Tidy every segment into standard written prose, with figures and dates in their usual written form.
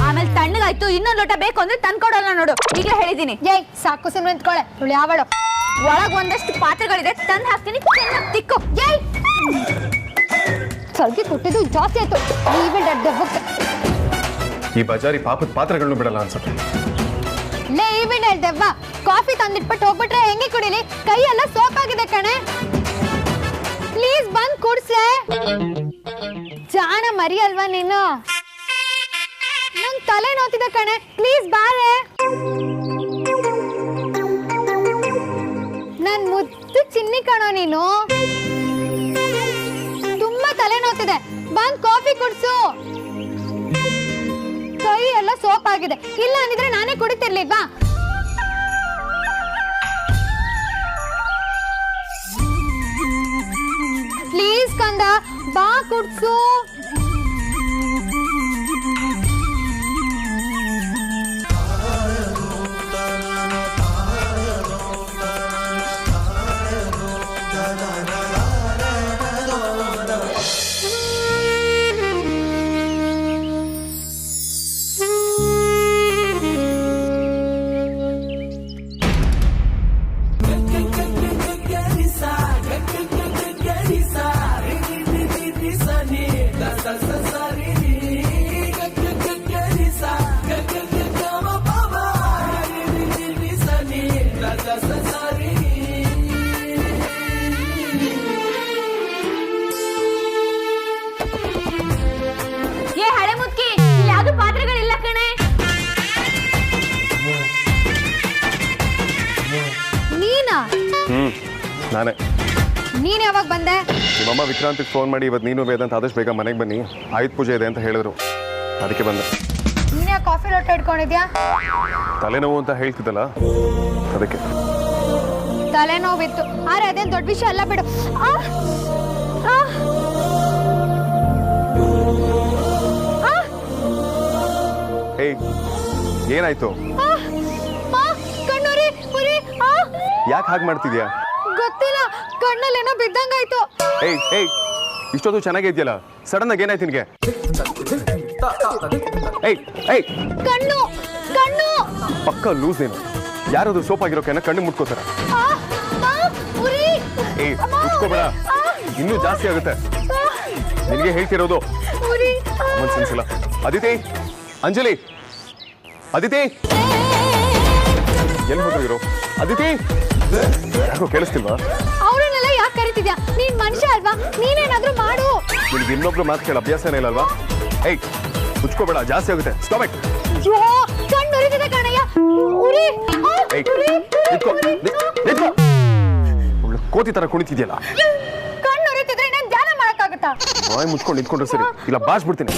ಆಮೇಲೆ ತಣ್ಣಗಾಯ್ತು ಇನ್ನೊಂದು ಲೋಟ ಬೇಕು ಅಂದ್ರೆ ತಂದ್ಕೊಡಲ್ಲ ನೋಡು, ಈಗಲೇ ಹೇಳಿದೀನಿ. ಏಯ್ ಸಾಕು ಸುಮ್ಮನೆ ನಿಂತ್ಕೊಳ್ಳೆ, ಇವಳು ಯಾವಳು? ಒಳಗ್ ಒಂದಷ್ಟು ಪಾತ್ರೆಗಳಿದೆ, ತಂದು ಹಾಕ್ತೀನಿ, ಚೆನ್ನಾಗಿ ತಿಕ್ಕು. ಏಯ್ ಸಲ್ಗಿ ಕೊಟ್ಟಿದ್ದು ಜಾಸ್ತಿ ಆಯ್ತು. ಈ ಬಜಾರಿ ಪಾಪದ ಪಾತ್ರೆಗಳನ್ನು ಬಿಡಲ್ಲ ಅನ್ಸುತ್ತೆ. ಲೇ ಈ ಬಿಡ್ ಹೇಳ್ದೆವ್ವ, ಕಾಫಿ ತಂದಿಟ್ಬಿಟ್ಟು ಹೋಗ್ಬಿಟ್ರೆ ಹೆಂಗೆ ಕುಡಿಲಿ? ಕೈ ಎಲ್ಲ ಸೋಪ್ ಆಗಿದೆ ಕಣೆ. ಪ್ಲೀಸ್ ಬಂದ್ ಕುಡ್ಸೆ. ಜಾಣ ಮರಿ ಅಲ್ವಾ ನೀನು? ನಂಗ್ ತಲೆ ನೋತಿದೆ ಕಣೆ, ಪ್ಲೀಸ್ ಬಾರೆ. ನನ್ ಮುದ್ದು ಚಿನ್ನಿ ಕಣೋ ನೀನು. ತುಂಬಾ ತಲೆ ನೋತಿದೆ, ಬಂದ್ ಕಾಫಿ ಕುಡ್ಸು. ಕೈ ಎಲ್ಲ ಸೋಪ್ ಆಗಿದೆ, ಇಲ್ಲ ಅಂದಿದ್ರೆ ನಾನೇ ಕುಡಿತಿರ್ಲಿಲ್ವಾ? ಪ್ಲೀಸ್ ಕಂದ ಬಾ ಕುಡ್ಸು. ನಾನೇ. ನೀನ್ ಯಾವಾಗ ಬಂದೆ? ನಿಮ್ಮಮ್ಮ ವಿಕ್ರಾಂತಿಗೆ ಫೋನ್ ಮಾಡಿ ಇವತ್ತು ನೀನು ವೇದಾಂತ ಆದಷ್ಟು ಬೇಗ ಮನೆಗೆ ಬನ್ನಿ, ಆಯುಧ ಪೂಜೆ ಇದೆ ಅಂತ ಹೇಳಿದ್ರು, ಅದಕ್ಕೆ ಬಂದೆ. ನೀನ್ ಯಾಕೆ ಕಾಫಿ ಲೋಟ ಇಟ್ಕೊಂಡಿದ್ಯಾ? ತಲೆನೋವು ಅಂತ ಹೇಳ್ತಿದ್ದಲ್ಲ, ಅದಕ್ಕೆ. ತಲೆನೋವಿತ್ತು, ಆದ್ರೆ ಅದೇನ್ ದೊಡ್ಡ ವಿಷಯ ಅಲ್ಲ ಬಿಡು. ಏಯ್ ಏನಾಯ್ತು? ಕಣ್ಣುರಿ ಉರಿ. ಯಾಕೆ ಹಾಗೆ ಮಾಡ್ತಿದ್ಯಾ? ಗೊತ್ತಿಲ್ಲ, ಕಣ್ಣಲ್ಲೇನೋ ಬಿದ್ದಂಗಾಯ್ತು. ಏಯ್ ಏಯ್ ಇಷ್ಟೊಂದು ಚೆನ್ನಾಗೇ ಇದೆಯಲ್ಲ, ಸಡನ್ ಆಗಿ ಏನಾಯ್ತು ನಿನಗೆ? ಏಯ್ ಏಯ್ ಕಣ್ಣು ಕಣ್ಣು ಪಕ್ಕ ಲೂಸ್ ನೀನು. ಯಾರಾದ್ರೂ ಸೋಪ್ ಆಗಿರೋಕೆನ ಕಣ್ಣು ಮುಟ್ಕೋತಾರ? ಏಯ್ ಮುಚ್ಕೋಬೇಡ, ಇನ್ನೂ ಜಾಸ್ತಿ ಆಗುತ್ತೆ. ನಿನಗೆ ಹೇಳ್ತಿರೋದು ಮನ್ಸಿಲ್ಲ. ಅದಿತಿ, ಅಂಜಲಿ, ಅದಿತಿ ಎಲ್ಲಿ ಹೋದ್ರು? ಅದಿತಿ ಯಾಕೋ ಕೇಳಿಸ್ತಿಲ್ವಾ? ಅವ್ರನ್ನೆಲ್ಲ ಯಾಕೆ ಕರಿತಿದ್ಯಾ? ನೀನ್ ಮನುಷ್ಯ ಅಲ್ವಾ? ನೀನೇನಾದ್ರೂ ಮಾಡು. ನಿನ್ಗೆ ಇನ್ನೊಬ್ರು ಮಾತು ಕೇಳ ಅಭ್ಯಾಸನೇ ಇಲ್ಲಲ್ವಾ? ಏಯ್ ಮುಚ್ಕೋಬೇಡ, ಜಾಸ್ತಿ ಆಗುತ್ತೆ. Stop it. ಕಣ್ಣು ಉರಿತಿದೆ ಕಣಯ್ಯ, ಉರಿ. ಒಳ್ಳೆ ಕೋತಿ ತರ ಕುಣಿತಿದ್ಯಲ್ಲ. ಕಣ್ಣು ಉರಿತಿದ್ರೆ ನಾನು ಧ್ಯಾನ ಮಾಡಕ್ಕಾಗತ್ತಾ? ಬಾಯ್ ಮುಚ್ಕೊಂಡು ನಿಂತ್ಕೊಂಡ್ರೆ ಸರಿ, ಇಲ್ಲ ಬಾಸ್ಬಿಡ್ತೀನಿ.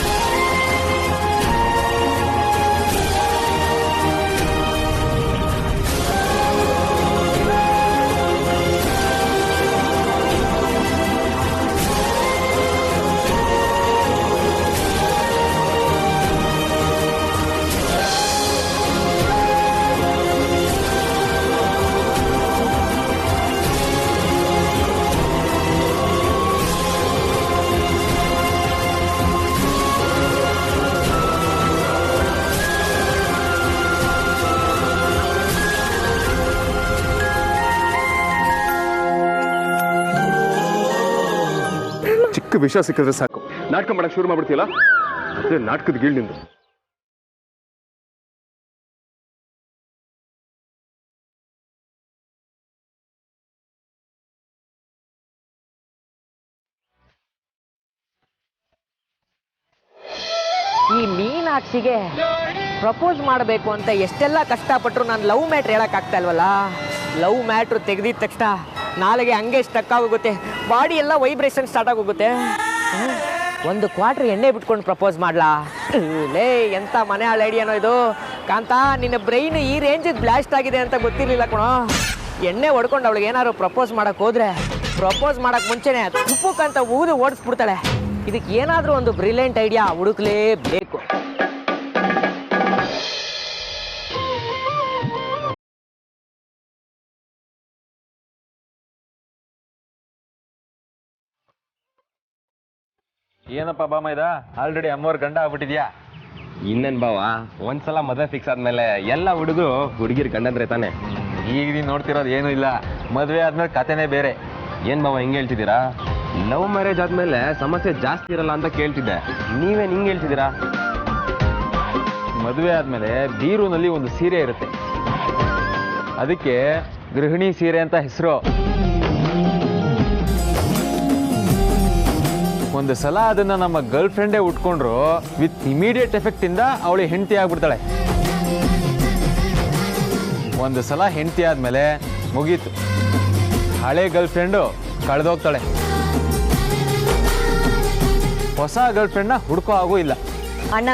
ಚಿಕ್ಕ ವಿಷಯ ಸಿಕ್ಕಿದ್ರೆ ಸಾಕು ನಾಟಕ ಮಾಡಕ್ ಶುರು ಮಾಡ್ಬಿಡ್ತೀಯಲ್ಲ, ಅದೇ ನಾಟಕದ ಗೀಳ್ ನಿಂದು. ಈ ಮೀನಾಕ್ಷಿಗೆ ಪ್ರಪೋಸ್ ಮಾಡಬೇಕು ಅಂತ ಎಷ್ಟೆಲ್ಲ ಕಷ್ಟಪಟ್ಟರು ನಾನು ಲವ್ ಮ್ಯಾಟ್ರ್ ಹೇಳೋಕ್ಕಾಗ್ತಾ ಇಲ್ವಲ್ಲ. ಲವ್ ಮ್ಯಾಟ್ರು ತೆಗೆದಿದ ತಕ್ಷಣ ನಾಳೆಗೆ ಹಂಗೆ ಸ್ಟಕ್ ಆಗೋಗುತ್ತೆ, ಬಾಡಿ ಎಲ್ಲ ವೈಬ್ರೇಷನ್ ಸ್ಟಾರ್ಟ್ ಆಗೋಗುತ್ತೆ. ಒಂದು ಕ್ವಾರ್ಟರ್ ಎಣ್ಣೆ ಬಿಟ್ಕೊಂಡು ಪ್ರಪೋಸ್ ಮಾಡ್ಲಾ? ಲೇ ಎಂಥ ಮನೆ ಹಾಳು ಐಡಿಯಾನೋ ಇದು. ಕಾಂತ, ನಿನ್ನ ಬ್ರೈನ್ ಈ ರೇಂಜಿಗೆ ಬ್ಲಾಸ್ಟ್ ಆಗಿದೆ ಅಂತ ಗೊತ್ತಿರಲಿಲ್ಲ ಕಣೋ. ಎಣ್ಣೆ ಹೊಡ್ಕೊಂಡು ಅವಳಿಗೆ ಏನಾದ್ರು ಪ್ರಪೋಸ್ ಮಾಡೋಕ್ಕೆ ಹೋದ್ರೆ ಪ್ರಪೋಸ್ ಮಾಡೋಕ್ಕೆ ಮುಂಚೆನೇ ತುಪ್ಪಕ್ಕಂತ ಊದು ಓಡಿಸ್ಬಿಡ್ತಾಳೆ. ಇದಕ್ಕೆ ಏನಾದರೂ ಒಂದು ಬ್ರಿಲಿಯಂಟ್ ಐಡಿಯಾ ಹುಡುಕ್ಲೇಬೇಕು. ಏನಪ್ಪ ಬಾಮ ಇದ ಆಲ್ರೆಡಿ ಅಮ್ಮವ್ರ ಗಂಡ ಆಗ್ಬಿಟ್ಟಿದ್ಯಾ? ಇನ್ನೇನ್ ಬಾವ ಒಂದ್ಸಲ ಮದುವೆ ಫಿಕ್ಸ್ ಆದ್ಮೇಲೆ ಎಲ್ಲ ಹುಡುಗರು ಹುಡುಗಿರ್ ಕಂಡಂದ್ರೆ ತಾನೆ. ಈಗ ನೀನು ನೋಡ್ತಿರೋದು ಏನೂ ಇಲ್ಲ, ಮದುವೆ ಆದ್ಮೇಲೆ ಕತೆನೇ ಬೇರೆ. ಏನ್ ಬಾವ ಹಿಂಗೆ ಹೇಳ್ತಿದ್ದೀರಾ? ಲವ್ ಮ್ಯಾರೇಜ್ ಆದ್ಮೇಲೆ ಸಮಸ್ಯೆ ಜಾಸ್ತಿ ಇರಲ್ಲ ಅಂತ ಕೇಳ್ತಿದ್ದೆ, ನೀವೇನ್ ಹಿಂಗೆ ಹೇಳ್ತಿದ್ದೀರಾ? ಮದುವೆ ಆದ್ಮೇಲೆ ಬೀರೂನಲ್ಲಿ ಒಂದು ಸೀರೆ ಇರುತ್ತೆ, ಅದಕ್ಕೆ ಗೃಹಿಣಿ ಸೀರೆ ಅಂತ ಹೆಸರು. ಒಂದು ಸಲ ಅದನ್ನ ನಮ್ಮ ಗರ್ಲ್ ಫ್ರೆಂಡೇ ಉಟ್ಕೊಂಡ್ರು ವಿತ್ ಇಮಿಡಿಯೇಟ್ ಎಫೆಕ್ಟ್ ಇಂದ ಅವಳು ಹೆಂಡತಿ ಆಗ್ಬಿಡ್ತಾಳೆ. ಒಂದು ಸಲ ಹೆಂಡತಿ ಆದ್ಮೇಲೆ ಮುಗೀತು, ಹಳೆ ಗರ್ಲ್ ಫ್ರೆಂಡು ಕಳೆದೋಗ್ತಾಳೆ. ಹೊಸ ಗರ್ಲ್ ಫ್ರೆಂಡ್ನ ಹುಡ್ಕೋ ಆಗೂ ಇಲ್ಲ. ಅಣ್ಣ,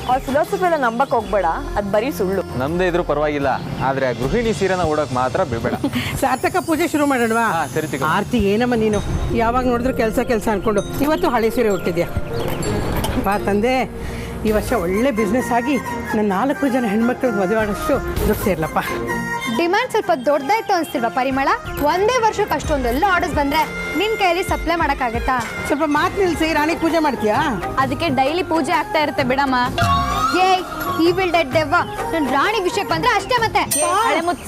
ಅವ್ರ ಫಿಲಾಸಫಿ ಎಲ್ಲ ನಂಬಕ್ ಹೋಗ್ಬೇಡ, ಅದು ಬರೀ ಸುಳ್ಳು. ನಮ್ದೇ ಇದ್ರೂ ಪರವಾಗಿಲ್ಲ, ಆದ್ರೆ ಆ ಗೃಹಿಣಿ ಸೀರೆನ ಉಡೋಕ್ ಮಾತ್ರ ಬಿಡ್ಬೇಡ. ಸಾರ್ಥಕ ಪೂಜೆ ಶುರು ಮಾಡೋಣವಾ? ಸರಿ ಚಿಕ್ಕ. ಆರ್ತಿ, ಏನಮ್ಮ ನೀನು ಯಾವಾಗ ನೋಡಿದ್ರು ಕೆಲಸ ಅನ್ಕೊಂಡು ಇವತ್ತು ಹಳೆ ಸೀರೆ ಹುಟ್ಟಿದ್ಯಾ? ಬಾ ತಂದೆ, ಈ ವರ್ಷ ಒಳ್ಳೆ ಬಿಸ್ನೆಸ್ ಆಗಿ ನನ್ನ 4 ಜನ ಹೆಣ್ಮಕ್ಳಿಗೆ ಮದುವೆ ಆಡೋಷ್ಟು ದುಡ್ಡು ಸೇರ್ಲಪ್ಪ. ಡಿಮ್ಯಾಂಡ್ ಸ್ವಲ್ಪ ದೊಡ್ಡದಾಯ್ತು ಅನ್ಸ್ತಿಲ್ವಾ ಪರಿಮಳ? ಒಂದೇ ವರ್ಷಕ್ಕೆ ಅಷ್ಟೊಂದೆಲ್ಲ ಆರ್ಡರ್ಸ್ ಬಂದ್ರೆ ನಿನ್ ಕೈಯಲ್ಲಿ ಸಪ್ಲೈ ಮಾಡಕ್ಕಾಗತ್ತಾ? ಸ್ವಲ್ಪ ಮಾತು ನಿಲ್ಸಿ, ರಾಣಿ ಪೂಜೆ ಮಾಡ್ತೀಯಾ? ಅದಕ್ಕೆ ಡೈಲಿ ಪೂಜೆ ಆಗ್ತಾ ಇರುತ್ತೆ ಬಿಡಮ್ಮ. ಏಯ್, ಈ ಬಿಲ್ಡೆಡ್ ದೆವ್ವ, ನನ್ ರಾಣಿ ವಿಷಯಕ್ಕೆ ಬಂದ್ರೆ ಅಷ್ಟೇ. ಮತ್ತೆ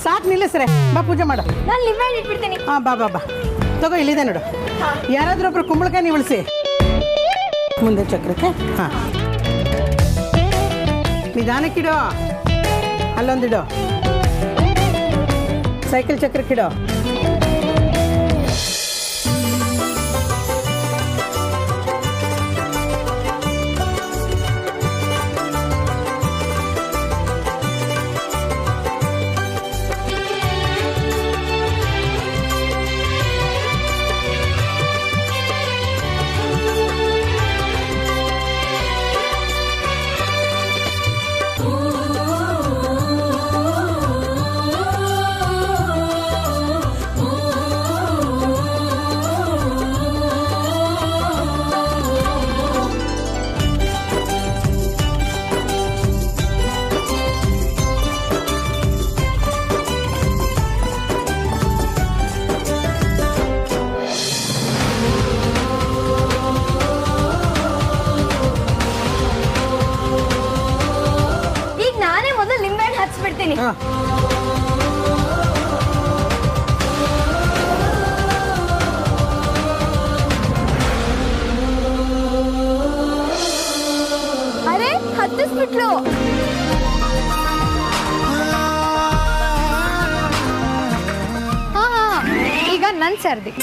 ಸಾಕು ನಿಲ್ಲಿಸ್ರೆ, ಬಾ ಪೂಜೆ ಮಾಡು. ನಾನು ಲಿವ್ ಇಟ್ಬಿಡ್ತೀನಿ. ಹಾಂ, ಬಾ ಬಾ ಬಾ, ತಗೋ, ಇಲ್ಲಿದೆ ನೋಡು. ಯಾರಾದ್ರೂ ಒಬ್ರು ಕುಂಬಳಕಾಯಿ ನಿವಳಿಸಿ ಮುಂದೆ ಚಕ್ರಕ್ಕೆ. ಹಾಂ, ನಿಧಾನಕ್ಕಿಡೋ, ಅಲ್ಲೊಂದಿಡೋ, ಸೈಕಲ್ ಚಕ್ರಕ್ಕಿಡೋ. ಅರೆ, ಹತ್ತಿಸ್ಬಿಟ್ಲು. ಹಾ, ಈಗ ನನ್ ಸರ್ದಿ.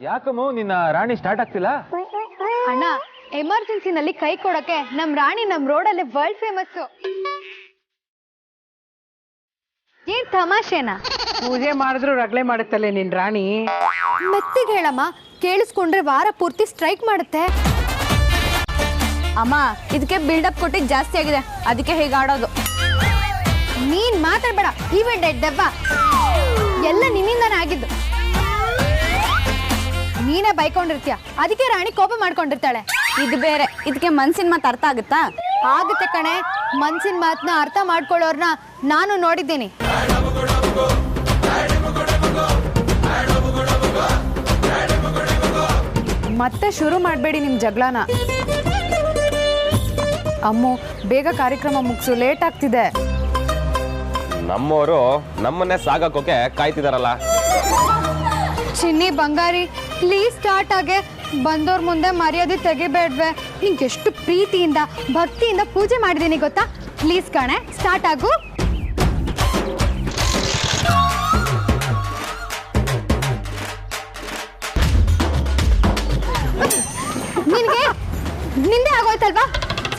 ಯಾಕಮ್ಮ ನಿನ್ನ ರಾಣಿ ಸ್ಟಾರ್ಟ್ ಆಗ್ತಿಲ್ಲ? ಅಣ್ಣ, ಎಮರ್ಜೆನ್ಸಿನಲ್ಲಿ ಕೈ ಕೊಡಕ್ಕೆ ನಮ್ ರಾಣಿ ನಮ್ ರೋಡಲ್ಲಿ ವರ್ಲ್ಡ್ ಫೇಮಸ್. ಏನ್ ತಮಾಷೆನಾ? ಪೂಜೆ ಮಾಡಿದ್ರು ರಗಳೆ ಮಾಡುತ್ತಲ್ಲೇ ನಿನ್ ರಾಣಿ. ಮೆತ್ತಿಗೆ ಹೇಳಮ್ಮ, ಕೇಳಿಸ್ಕೊಂಡ್ರೆ ವಾರ ಪೂರ್ತಿ ಸ್ಟ್ರೈಕ್ ಮಾಡುತ್ತೆ. ಅಮ್ಮ, ಇದಕ್ಕೆ ಬಿಲ್ಡಪ್ ಕೊಟ್ಟಿದ್ದು ಜಾಸ್ತಿ ಆಗಿದೆ, ಅದಕ್ಕೆ ಹೇಗೆ ಆಡೋದು. ನೀನ್ ಮಾತಾಡ್ಬೇಡ, ಈವೆಂಟ್ ದೆವ್ವ ಎಲ್ಲ ನಿನ್ನಿಂದಾನೇ ಆಗಿದ್ದು. ನೀನೇ ಬೈಕೊಂಡಿರ್ತೀಯ, ಅದಕ್ಕೆ ರಾಣಿ ಕೋಪ ಮಾಡ್ಕೊಂಡಿರ್ತಾಳೆ. ಇದು ಬೇರೆ, ಇದಕ್ಕೆ ಮನ್ಸಿನ ಮಾತು ಅರ್ಥ ಆಗುತ್ತಾ? ಆಗುತ್ತೆ ಕಣೆ, ಮನ್ಸಿನ ಮಾತನ್ನ ಅರ್ಥ ಮಾಡ್ಕೊಳ್ಳೋರ್ನ ನಾನು ನೋಡಿದ್ದೀನಿ. ಮತ್ತೆ ಶುರು ಮಾಡಬೇಡಿ ನಿಮ್ಮ ಜಗಳನ. ಅಮ್ಮು, ಬೇಗ ಕಾರ್ಯಕ್ರಮ ಮುಗಿಸು, ಲೇಟ್ ಆಗ್ತಿದೆ. ನಮ್ಮವರು ನಮ್ಮನ್ನೇ ಸಾಗಕ್ಕೋಕೆ ಕಾಯ್ತಿದಾರಲ್ಲ. ಚಿನ್ನಿ ಬಂಗಾರಿ, ಪ್ಲೀಸ್ ಸ್ಟಾರ್ಟ್ ಆಗೆ. ಬಂದವ್ರ ಮುಂದೆ ಮರ್ಯಾದೆ ತೆಗಿಬೇಡ್ವೆ. ನಿಂಗೆ ಎಷ್ಟು ಪ್ರೀತಿಯಿಂದ ಭಕ್ತಿಯಿಂದ ಪೂಜೆ ಮಾಡಿದೀನಿ ಗೊತ್ತಾ? ಪ್ಲೀಸ್ ಕಣೆ, ಸ್ಟಾರ್ಟ್ ಆಗು. ನಿನ್ಗೆ ನಿಂದೆ ಆಗೋಯ್ತಲ್ವಾ?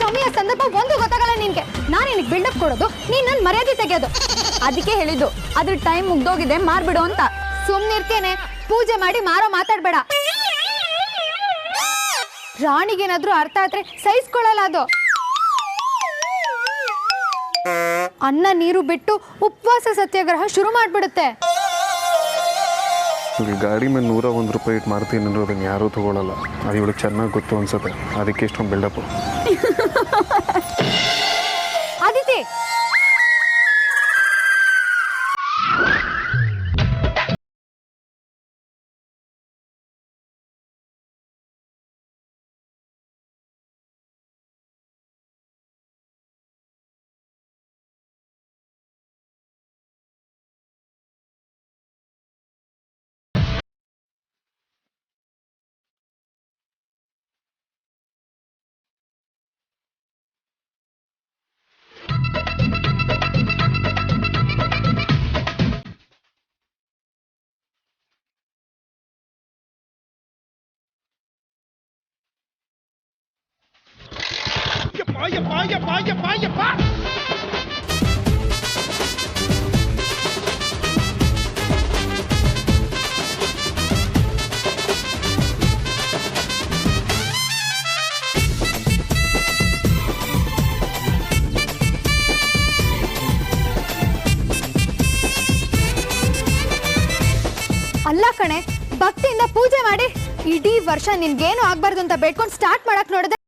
ಸಮಯ ಸಂದರ್ಭ ಒಂದು ಗೊತ್ತಾಗಲ್ಲ ನಿನ್ಗೆ. ನಾನು ನಿನಗೆ ಬಿಲ್ಡಪ್ ಕೊಡೋದು, ನೀನ್ ನನ್ನ ಮರ್ಯಾದೆ ತೆಗೆಯೋದು. ಅದಕ್ಕೆ ಹೇಳಿದ್ದು, ಅದ್ರ ಟೈಮ್ ಮುಗ್ದೋಗಿದೆ, ಮಾರ್ಬಿಡು ಅಂತ. ಸುಮ್ನಿರ್ತೇನೆ, ಪೂಜೆ ಮಾಡಿ ಮಾರೋ ಮಾತಾಡ್ಬೇಡ. ರಾಣಿಗೇನಾದ್ರೂ ಅರ್ಥ ಆದ್ರೆ ಸಹಿಸ್ಕೊಳ್ಳಲ್ಲ ಅದು. ಅನ್ನ ನೀರು ಬಿಟ್ಟು ಉಪವಾಸ ಸತ್ಯಾಗ್ರಹ ಶುರು ಮಾಡ್ಬಿಡುತ್ತೆ. ಇಲ್ಲಿ ಗಾಡಿ ಮೇಲೆ 101 ರೂಪಾಯಿ ಇಟ್ಟು ಮಾಡ್ತೀನಿ ಅನ್ನೋದನ್ನು ಯಾರೂ ತೊಗೊಳಲ್ಲ. ಅದು ಇವಳಿಗೆ ಚೆನ್ನಾಗಿ ಗೊತ್ತು ಅನ್ಸುತ್ತೆ, ಅದಕ್ಕೆ ಇಷ್ಟೊಂದು ಬಿಲ್ಡಪ್ಪು. ಆದಿತಿ, ಅಲ್ಲ ಕಣೆ, ಭಕ್ತಿಯಿಂದ ಪೂಜೆ ಮಾಡಿ ಇಡೀ ವರ್ಷ ನಿನ್ಗೇನು ಆಗ್ಬಾರ್ದು ಅಂತ ಬೇಡ್ಕೊಂಡು ಸ್ಟಾರ್ಟ್ ಮಾಡಕ್ ನೋಡಿದೆ.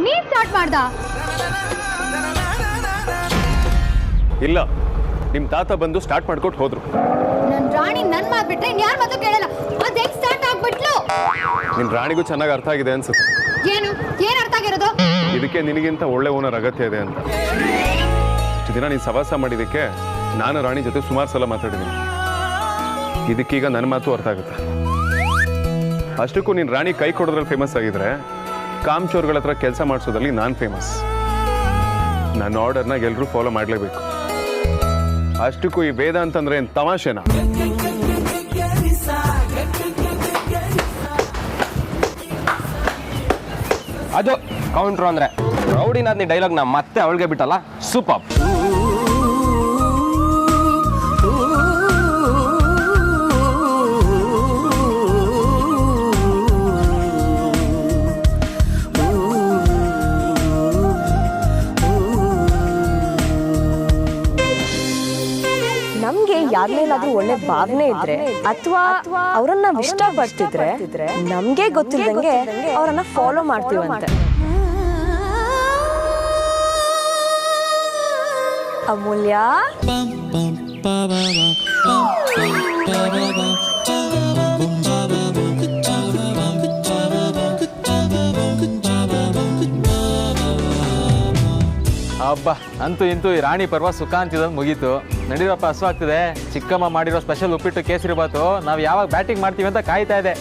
ನೀನ್ ಸ್ಟಾರ್ಟ್ ಮಾಡ್ದ? ಇಲ್ಲ, ನಿಮ್ಮ ತಾತ ಬಂದು ಸ್ಟಾರ್ಟ್ ಮಾಡ್ಕೊಟ್ಟು ಹೋದ್ರು. ನನ್ ರಾಣಿ ನನ್ ಮಾತ್ ಬಿಟ್ರೆ ಇನ್ಯಾರ ಮಾತು ಕೇಳಲ್ಲ. ಅದ್ ಹೆಂಗ್ ಸ್ಟಾರ್ಟ್ ಆಗ್ಬಿಟ್ಲು? ನಿನ್ನ ರಾಣಿಗೂ ಚೆನ್ನಾಗಿ ಅರ್ಥ ಆಗಿದೆ ಅನ್ಸುತ್ತೆ. ಏನ್ ಅರ್ಥ ಆಗಿರೋದು? ಇದಕ್ಕೆ ನಿನಗಿಂತ ಒಳ್ಳೆ ಓನರ್ ಅಗತ್ಯ ಇದೆ ಅಂತ. ಇಷ್ಟು ದಿನ ನೀನು ಸವಾಸ ಮಾಡಿದ್ದಕ್ಕೆ ನಾನು ರಾಣಿ ಜೊತೆ ಸುಮಾರು ಸಲ ಮಾತಾಡಿದ್ದೀನಿ. ಇದಕ್ಕೀಗ ನನ್ನ ಮಾತು ಅರ್ಥ ಆಗುತ್ತೆ. ಅಷ್ಟಕ್ಕೂ ನೀನು ರಾಣಿ ಕೈ ಕೊಡೋದ್ರಲ್ಲಿ ಫೇಮಸ್ ಆಗಿದ್ರೆ ಕಾಮ್ಚೋರ್ಗಳ ಹತ್ರ ಕೆಲಸ ಮಾಡಿಸೋದ್ರಲ್ಲಿ ನಾನು ಫೇಮಸ್. ನನ್ನ ಆರ್ಡರ್ನ ಎಲ್ಲರೂ ಫಾಲೋ ಮಾಡಲೇಬೇಕು. ಅಷ್ಟಕ್ಕೂ ಈ ವೇದ ಅಂತಂದ್ರೆ ಏನು ತಮಾಷೆನಾ? ಅದು ಕೌಂಟ್ರು ಅಂದ್ರೆ ರೌಡಿನಾದ್ನಿ ಡೈಲಾಗ್ ನಾ ಮತ್ತೆ ಅವಳಿಗೆ ಬಿಟ್ಟಲ್ಲ, ಸೂಪರ್. ನಮ್ಗೆ ಯಾರ್ಮೇಲಾದ್ರೂ ಒಳ್ಳೆ ಭಾವನೆ ಇದ್ರೆ ಅಥವಾ ಅವರನ್ನ ಇಷ್ಟಪಡ್ತಿದ್ರೆ ನಮ್ಗೆ ಗೊತ್ತಿಲ್ದಂಗೆ ಅವರನ್ನ ಫಾಲೋ ಮಾಡ್ತೀವಂತೆ. ಅಮೂಲ್ಯ, ಹಬ್ಬ ಅಂತೂ ಇಂತೂ ಈ ರಾಣಿ ಪರ್ವ ಸುಖ ಅಂತಿದ್ದೊಂದು ಮುಗೀತು. ನಡೀರಪ್ಪ, ಹಸುವಾಗ್ತಿದೆ. ಚಿಕ್ಕಮ್ಮ ಮಾಡಿರೋ ಸ್ಪೆಷಲ್ ಉಪ್ಪಿಟ್ಟು ಕೇಸರಿ ಬಾತು ನಾವು ಯಾವಾಗ ಬ್ಯಾಟಿಂಗ್ ಮಾಡ್ತೀವಿ ಅಂತ ಕಾಯ್ತಾ ಇದೆ.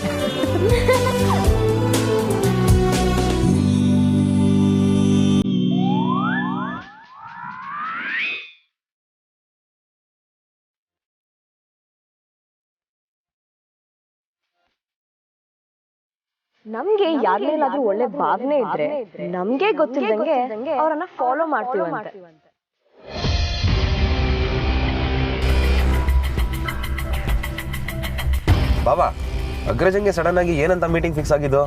ನಮ್ಗೆ ಯಾರ್ಮೇಲಾದ್ರೂ ಒಳ್ಳೆ ಭಾವನೆ ಇದ್ರೆ ನಮ್ಗೆ ಗೊತ್ತಿಲ್ದಂಗೆ ಅವರನ್ನ ಫಾಲೋ ಮಾಡ್ತೀವಂತೆ. ಬಾಬಾ, ಅಗ್ರಜಂಗೆ ಸಡನ್ ಆಗಿ ಏನಂತ ಮೀಟಿಂಗ್ ಫಿಕ್ಸ್ ಆಗಿದ್ದು?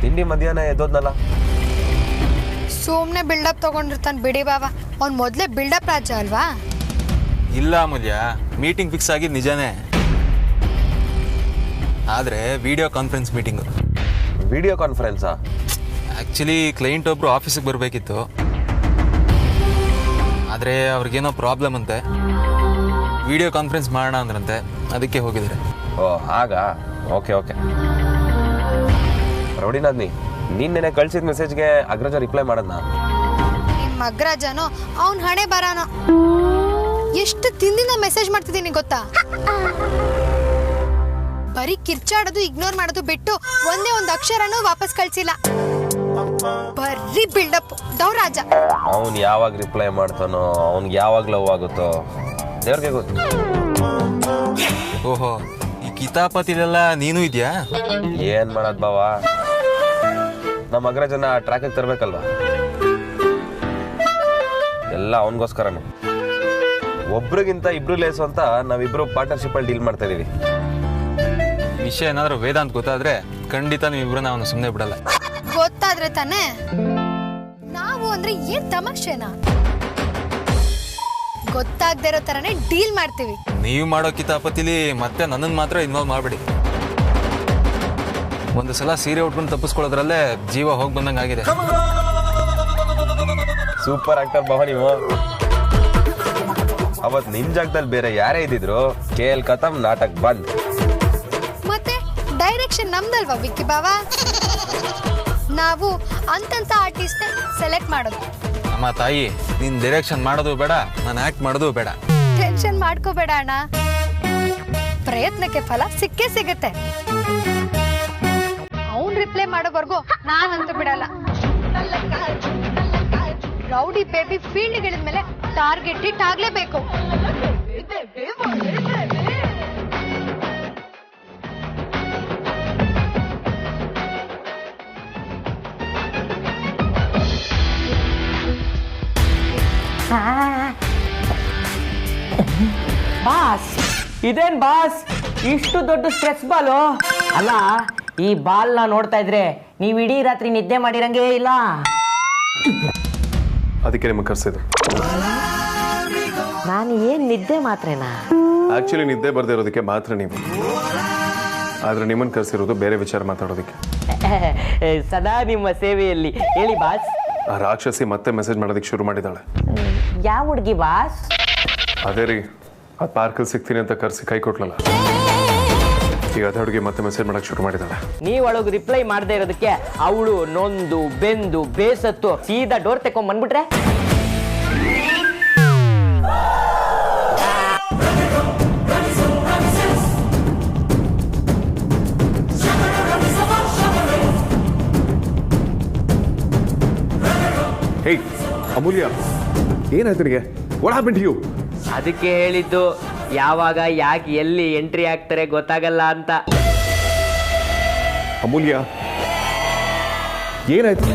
ತಿಂಡಿ ಮಧ್ಯಾಹ್ನ ಎದ್ದೋದ್ನಲ್ಲ. ಸುಮ್ನೆ ಬಿಲ್ಡಪ್ ತಗೊಂಡಿರ್ತಾನೆ ಬಿಡಿ ಬಾಬಾ. ಅವ್ನು ಮೊದಲೇ ಬಿಲ್ಡಪ್ ರಾಜ ಅಲ್ವಾ? ಇಲ್ಲ ಅಮೂಲ್ಯ, ಮೀಟಿಂಗ್ ಫಿಕ್ಸ್ ಆಗಿದ್ದು ನಿಜಾನೇ, ಆದರೆ ವಿಡಿಯೋ ಕಾನ್ಫರೆನ್ಸ್ ಮೀಟಿಂಗು. ವಿಡಿಯೋ ಕಾನ್ಫರೆನ್ಸಾ? ಆ್ಯಕ್ಚುಲಿ ಕ್ಲೈಂಟ್ ಒಬ್ಬರು ಆಫೀಸಿಗೆ ಬರಬೇಕಿತ್ತು, ಆದರೆ ಅವ್ರಿಗೇನೋ ಪ್ರಾಬ್ಲಮ್ ಅಂತೆ, ವಿಡಿಯೋ ಕಾನ್ಫರೆನ್ಸ್ ಮಾಡೋಣ ಅಂದ್ರಂತೆ, ಅದಕ್ಕೆ ಹೋಗಿದ್ದಾರೆ. ಓ ಹಾಗಾ, ಓಕೆ ಓಕೆ. ರೌಡಿನಾದ್ನಿ, ನೀನು ನೆನೆ ಕಳ್ಸಿದ ಮೆಸೇಜ್ಗೆ ಅಗ್ರಜ ರಿಪ್ಲೈ ಮಾಡೋದನ್ನ? ನಿಮ್ಮ ಅಗ್ರಜನೋ ಅವ್ನ ಹಣೆ ಬರಾನೋ, ಎಷ್ಟು ತಿಂದಿಂದ ಮೆಸೇಜ್ ಮಾಡ್ತಿದ್ದೀನಿ ಗೊತ್ತಾ? ಬರೀ ಕಿರ್ಚಾಡೋದು ಇಗ್ನೋರ್ ಮಾಡೋದು ಬಿಟ್ಟು ಒಂದೇ ಒಂದು ಅಕ್ಷರನೂ ವಾಪಸ್ ಕಳ್ಸಿಲ್ಲ. ಬರೀ ಬಿಲ್ಡಪ್ ದೌರಾಜ. ಅವ್ನು ಯಾವಾಗ ರಿಪ್ಲೈ ಮಾಡ್ತಾನೋ, ಅವ್ನಿಗೆ ಯಾವಾಗ ಲವ್ ಆಗುತ್ತೋ ದೇವ್ರಿಗೆ ಗೊತ್ತು. ಓಹೋ, ಈ ಕಿತಾಪತಿಲೆಲ್ಲ ನೀನು ಇದೆಯಾ? ಏನ್ ಮಾಡೋದ್ ಬಾವ, ನಮ್ಮ ಅಗ್ರಜನ ಟ್ರ್ಯಾಕಿಗೆ ತರ್ಬೇಕಲ್ವಾ, ಎಲ್ಲ ಅವನಿಗೋಸ್ಕರನೇ. ಒಬ್ರಿಗಿಂತ ಇಬ್ರು ಲೇಸು ಅಂತ ನಾವಿಬ್ರು ಪಾರ್ಟ್ನರ್ಶಿಪ್ ಅಲ್ಲಿ ಡೀಲ್ ಮಾಡ್ತಾ ಇದೀವಿ. ವಿಷಯ ಏನಾದರೂ ವೇದಾಂತ್ ಗೊತ್ತಾದ್ರೆ ಖಂಡಿತ ನೀವಿಬ್ರನ್ನ ಅವನು ಸುಮ್ಮನೆ ಬಿಡಲ್ಲ. ಗೊತ್ತಾದ್ರೆ ತಾನೇ? ನಾವು ಅಂದ್ರೆ ಏನ್ ತಮಾಷೆನಾ? ಗೊತ್ತಾಗದೇ ಇರೋ ತರನೇ ಡೀಲ್ ಮಾಡ್ತೀವಿ. ನೀವು ಮಾಡೋ ಕಿತಾಪತಿಲಿ ಮತ್ತೆ ನನ್ನನ್ನು ಮಾತ್ರ ಇನ್ವಾಲ್ವ್ ಮಾಡಬೇಡಿ. ಒಂದು ಸಲ ಸೀರೆ ಉಟ್ಕೊಂಡು ತಪ್ಪಿಸ್ಕೊಳ್ಳೋದ್ರಲ್ಲೇ ಜೀವ ಹೋಗಿ ಬಂದಂಗೆ ಆಗಿದೆ. ಸೂಪರ್ ಆಕ್ಟರ್ ಬಾವ ನೀವು. ಅವತ್ ನಿಮ್ ಜಾಗದಲ್ಲಿ ಬೇರೆ ಯಾರೇ ಇದ್ದಿದ್ರು, ಕೇಲ್ ಕಥಮ್ ನಾಟಕ್ ಬಂದ್. ಮತ್ತೆ ಡೈರೆಕ್ಷನ್ ನಮ್ದಲ್ವಾ ವಿಕ್ಕಿ ಬಾವಾ? ನಾವು ಅಂತಂತ ಆರ್ಟಿಸ್ಟ್ ಸೆಲೆಕ್ಟ್ ಮಾಡೋದು. ಅಮ್ಮ ತಾಯಿ, ನೀನ್ ಡೈರೆಕ್ಷನ್ ಮಾಡೋದು ಬೇಡ, ನಾನು ಆಕ್ಟ್ ಮಾಡೋದು ಬೇಡ. ಟೆನ್ಷನ್ ಮಾಡ್ಕೋಬೇಡ ಅಣ್ಣ, ಪ್ರಯತ್ನಕ್ಕೆ ಫಲ ಸಿಕ್ಕೇ ಸಿಗುತ್ತೆ. ಅವ್ನ್ ರಿಪ್ಲೈ ಮಾಡೋವರೆಗೂ ನಾನಂತೂ ಬಿಡಲ್ಲ. ರೌಡಿ ಬೇಬಿ ಫೀಲ್ಡ್ ಗಿಳಿದ್ಮೇಲೆ ಟಾರ್ಗೆಟ್ ಹಿಟ್ ಆಗ್ಲೇಬೇಕು. ಬಾಸ್, ಇದೇನ್ ಬಾಸ್ ಇಷ್ಟು ದೊಡ್ಡ ಸ್ಟ್ರೆಸ್ ಬಾಲು? ಅಲ್ಲ, ಈ ಬಾಲ್ನ ನೋಡ್ತಾ ಇದ್ರೆ ನೀವು ಇಡೀ ರಾತ್ರಿ ನಿದ್ದೆ ಮಾಡಿರಂಗೇ ಇಲ್ಲ. ಅದಕ್ಕೆ ನಿಮಗೆ ಕರ್ಸಿದ್ದು. ನಾನು ಏನ್ ನಿದ್ದೆ ಮಾತ್ರೇನಾ? ಆಕ್ಚುಲಿ ನಿದ್ದೆ ಬರ್ದೇ ಇರೋದಕ್ಕೆ ಮಾತ್ರ ನೀವು, ಆದ್ರೆ ನಿಮ್ಮನ್ನು ಕರ್ಸಿರೋದು ಬೇರೆ ವಿಚಾರ ಮಾತಾಡೋದಕ್ಕೆ. ಸದಾ ನಿಮ್ಮ ಸೇವೆಯಲ್ಲಿ. ಹೇಳಿ ಬಾಸ್. ಆ ರಾಕ್ಷಸಿ ಮತ್ತೆ ಮೆಸೇಜ್ ಮಾಡೋದಕ್ಕೆ ಶುರು ಮಾಡಿದ್ದಾಳೆ. ಯಾವ ಹುಡುಗಿ ಬಾಸ್? ಅದೇ ರೀ, ಆ ಪಾರ್ಕಲ್ಲಿ ಸಿಗ್ತೀನಿ ಅಂತ ಕರ್ಸಿ ಕೈ ಕೊಟ್ಲಲ್ಲ, ಈಗ ಅದೇ ಹುಡುಗಿ ಮತ್ತೆ ಮೆಸೇಜ್ ಮಾಡಕ್ಕೆ ಶುರು ಮಾಡಿದ್ದಾಳೆ. ನೀವು ಅವಳಿಗೆ ರಿಪ್ಲೈ ಮಾಡದೇ ಇರೋದಕ್ಕೆ ಅವಳು ನೊಂದು ಬೆಂದು ಬೇಸತ್ತು ಸೀದಾ ಡೋರ್ ತೆಕೊಂಡ್ ಬಂದ್ಬಿಟ್ರೆ? ಹೇ ಅಮೂಲ್ಯ, ಏನಾಯ್ತು ನಿನಗೆ? What happen to you? ಅದಕ್ಕೆ ಹೇಳಿದ್ದು, ಯಾವಾಗ ಯಾಕೆ ಎಲ್ಲಿ ಎಂಟ್ರಿ ಆಗ್ತಾರೆ ಗೊತ್ತಾಗಲ್ಲ ಅಂತ. ಅಮೂಲ್ಯ, ಏನಾಯ್ತು?